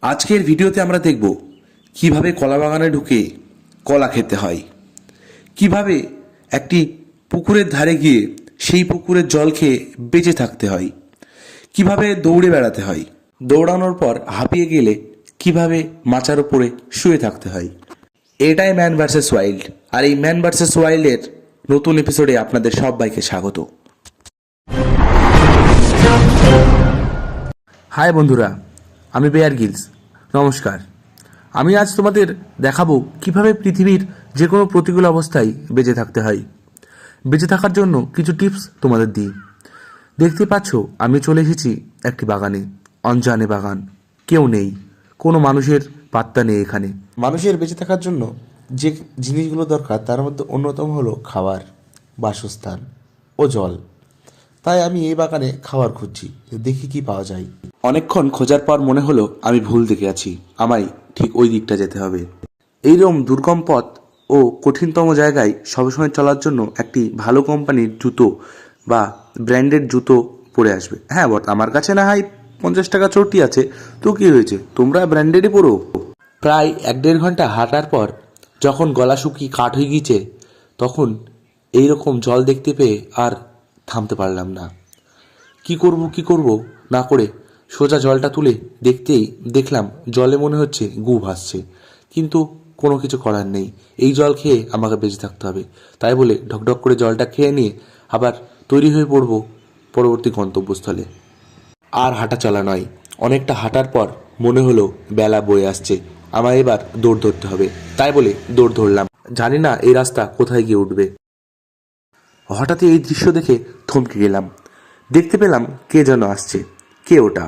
আজকের ভিডিওতে আমরা দেখব কিভাবে কলা বাগানে ঢুকে কলা খেতে হয়, কিভাবে একটি পুকুরের ধারে গিয়ে সেই পুকুরের জল খেয়ে বেঁচে থাকতে হয়, কিভাবে দৌড়ে বেড়াতে হয়, দৌড়ানোর পর হাঁপিয়ে গেলে কিভাবে মাচার উপরে শুয়ে থাকতে হয়। এটাই ম্যান ভার্সেস ওয়াইল্ড, আর এই ম্যান ভার্সেস ওয়াইল্ডের নতুন এপিসোডে আপনাদের সবাইকে স্বাগত। হাই বন্ধুরা, আমি বেয়ার গিলস। নমস্কার। আমি আজ তোমাদের দেখাবো কিভাবে পৃথিবীর যে কোনো প্রতিকূল অবস্থায় বেঁচে থাকতে হয়। বেঁচে থাকার জন্য কিছু টিপস তোমাদের দিই। দেখতে পাচ্ছ আমি চলে এসেছি একটি বাগানে, অনজানে বাগান, কেউ নেই, কোনো মানুষের পাত্তা নেই এখানে। মানুষের বেঁচে থাকার জন্য যে জিনিসগুলো দরকার তার মধ্যে অন্যতম হলো খাবার, বাসস্থান ও জল। তাই আমি এই বাগানে খাবার খুঁজছি, দেখি কি পাওয়া যায়। অনেকক্ষণ খোঁজার পর মনে হলো আমি ভুল দিকে আছি, আমায় ঠিক ওই দিকটা যেতে হবে। এইরকম দুর্গম পথ ও কঠিনতম জায়গায় সবসময় চলার জন্য একটি ভালো কোম্পানির জুতো বা ব্র্যান্ডেড জুতো পরে আসবে। হ্যাঁ, আমার কাছে না হয় 50 টাকা চটি আছে, তো কি হয়েছে, তোমরা ব্র্যান্ডেডই পরো। প্রায় 1-1.5 ঘন্টা হাঁটার পর যখন গলা শুকিয়ে কাঠ হয়ে গিয়েছে, তখন এইরকম জল দেখতে পেয়ে আর থামতে পারলাম না। কি করব না করে সোজা জলটা তুলে দেখতেই দেখলাম জলে মনে হচ্ছে গু ভাসছে, কিন্তু কোনো কিছু করার নেই, এই জল খেয়ে আমাকে বেঁচে থাকতে হবে। তাই বলে ঢকঢক করে জলটা খেয়ে নিয়ে আবার তৈরি হয়ে পড়ব পরবর্তী গন্তব্যস্থলে। আর হাঁটা চলা নয়, অনেকটা হাঁটার পর মনে হলো বেলা বয়ে আসছে, আমার এবার দৌড় ধরতে হবে। তাই বলে দৌড় ধরলাম, জানি না এই রাস্তা কোথায় গিয়ে উঠবে। হঠাৎই এই দৃশ্য দেখে থমকে গেলাম। দেখতে পেলাম কে যেন আসছে। কে ওটা?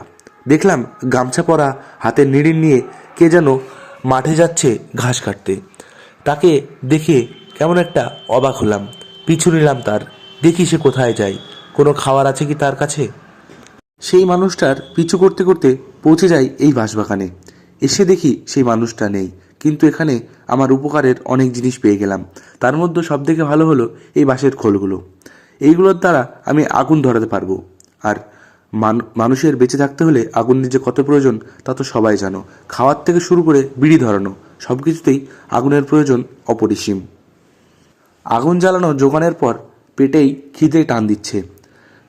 দেখলাম গামছা পরা, হাতে নিড়িন নিয়ে কে যেন মাঠে যাচ্ছে ঘাস কাটতে। তাকে দেখে কেমন একটা অবাক হলাম, পিছু নিলাম তার, দেখি সে কোথায় যায়, কোনো খাবার আছে কি তার কাছে। সেই মানুষটার পিছু করতে করতে পৌঁছে যাই এই বাঁশবাগানে। এসে দেখি সেই মানুষটা নেই, কিন্তু এখানে আমার উপকারের অনেক জিনিস পেয়ে গেলাম। তার মধ্যে সবথেকে ভালো হলো এই বাঁশের খোলগুলো। এইগুলোর দ্বারা আমি আগুন ধরাতে পারবো। আর মানুষের বেঁচে থাকতে হলে আগুনের যে কত প্রয়োজন তা তো সবাই জানো। খাওয়ার থেকে শুরু করে বিড়ি ধরানো সব কিছুতেই আগুনের প্রয়োজন অপরিসীম। আগুন জ্বালানো জোগানের পর পেটেই খিদে টান দিচ্ছে,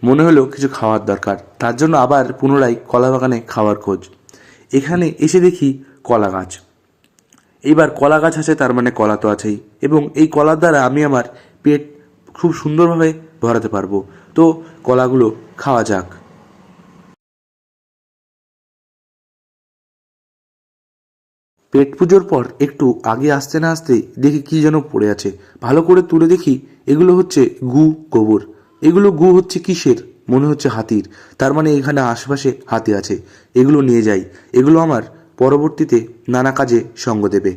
মনে হলো কিছু খাওয়ার দরকার। তার জন্য আবার পুনরায় কলা বাগানে খাওয়ার খোঁজ। এখানে এসে দেখি কলা গাছ। এইবার কলা গাছ আছে, তার মানে কলা তো আছেই, এবং এই কলার দ্বারা আমি আমার পেট খুব সুন্দরভাবে ভরাতে পারবো। তো কলাগুলো খাওয়া যাক। পেট পুজোর পর একটু আগে আসতে না আসতেই দেখি কি যেন পড়ে আছে। ভালো করে তুলে দেখি এগুলো হচ্ছে গোবর। এগুলো গু হচ্ছে কিসের? মনে হচ্ছে হাতির। তার মানে এখানে আশেপাশে হাতি আছে। এগুলো নিয়ে যাই, এগুলো আমার পরবর্তীতে নানা কাজে সঙ্গ দেবে।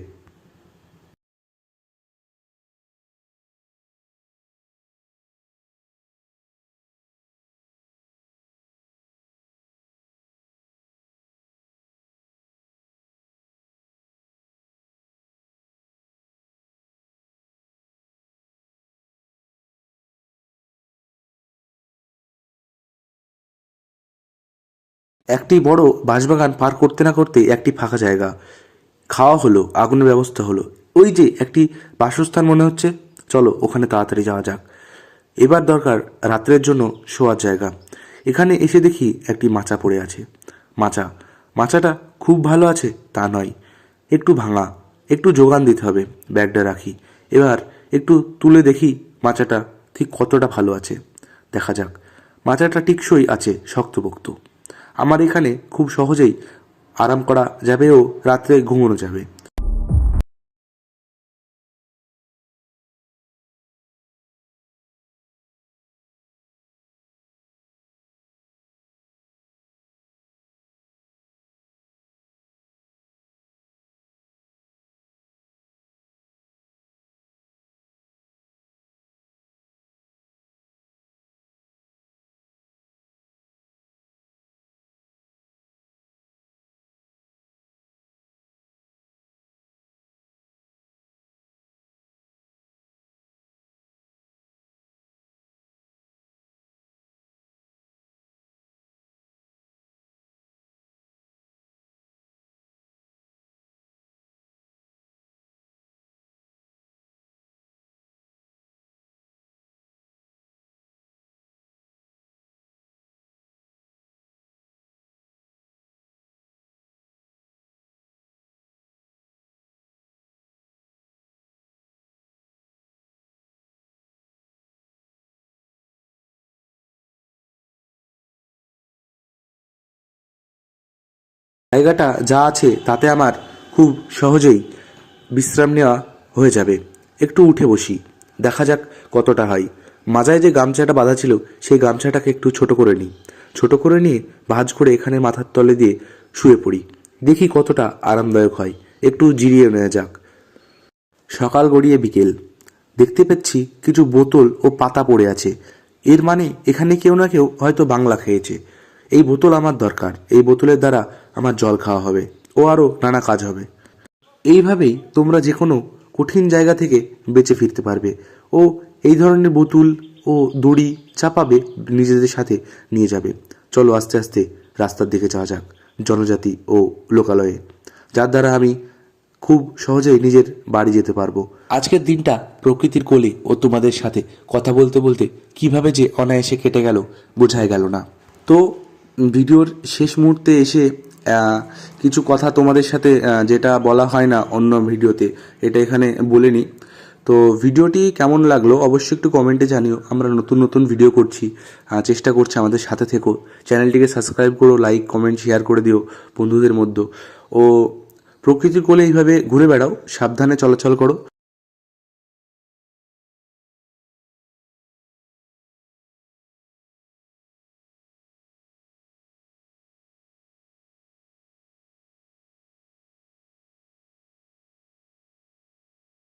একটি বড় বাঁশবাগান পার করতে না করতে একটি ফাঁকা জায়গা। খাওয়া হলো, আগুনের ব্যবস্থা হলো। ওই যে একটি বাসস্থান মনে হচ্ছে, চলো ওখানে তাড়াতাড়ি যাওয়া যাক। এবার দরকার রাত্রের জন্য শোয়ার জায়গা। এখানে এসে দেখি একটি মাচা পড়ে আছে। মাচা মাচাটা খুব ভালো আছে তা নয়, একটু ভাঙা, একটু যোগান দিতে হবে। ব্যাগটা রাখি, এবার একটু তুলে দেখি মাচাটা ঠিক কতটা ভালো আছে। দেখা যাক, মাচাটা টিকসই আছে, শক্তপোক্ত। আমার এখানে খুব সহজেই আরাম করা যাবে ও রাত্রে ঘুমানো যাবে। জায়গাটা যা আছে তাতে আমার খুব সহজেই বিশ্রাম নেওয়া হয়ে যাবে। একটু উঠে বসি, দেখা যাক কতটা হয়। মাজায় যে গামছাটা বাঁধা ছিল সেই গামছাটাকে একটু ছোট করে নিই। ছোট করে নিয়ে ভাঁজ করে এখানে মাথার তলে দিয়ে শুয়ে পড়ি, দেখি কতটা আরামদায়ক হয়। একটু জিরিয়ে নেওয়া যাক। সকাল গড়িয়ে বিকেল, দেখতে পাচ্ছি কিছু বোতল ও পাতা পড়ে আছে। এর মানে এখানে কেউ না কেউ হয়তো বাংলা খেয়েছে। এই বোতল আমার দরকার, এই বোতলের দ্বারা আমার জল খাওয়া হবে ও আরও নানা কাজ হবে। এইভাবেই তোমরা যে কোনো কঠিন জায়গা থেকে বেঁচে ফিরতে পারবে ও এই ধরনের বোতল ও দড়ি চাপাবে, নিজেদের সাথে নিয়ে যাবে। চলো আস্তে আস্তে রাস্তার দিকে যাওয়া যাক, জনজাতি ও লোকালয়ে, যার দ্বারা আমি খুব সহজেই নিজের বাড়ি যেতে পারবো। আজকের দিনটা প্রকৃতির কোলে ও তোমাদের সাথে কথা বলতে বলতে কিভাবে যে অনায়াসে কেটে গেল বোঝাই গেল না। তো ভিডিওর শেষ মুহূর্তে এসে কিছু কথা তোমাদের সাথে যেটা বলা হয় না অন্য ভিডিওতে, এটা এখানে বলে নিই। তো ভিডিওটি কেমন লাগলো অবশ্যই একটু কমেন্টে জানিও। আমরা নতুন নতুন ভিডিও করছি, চেষ্টা করছি আমাদের সাথে থেকো। চ্যানেলটিকে সাবস্ক্রাইব করো, লাইক কমেন্ট শেয়ার করে দিও বন্ধুদের মধ্যে। ও প্রকৃতির কোলে এইভাবে ঘুরে বেড়াও, সাবধানে চলাচল করো।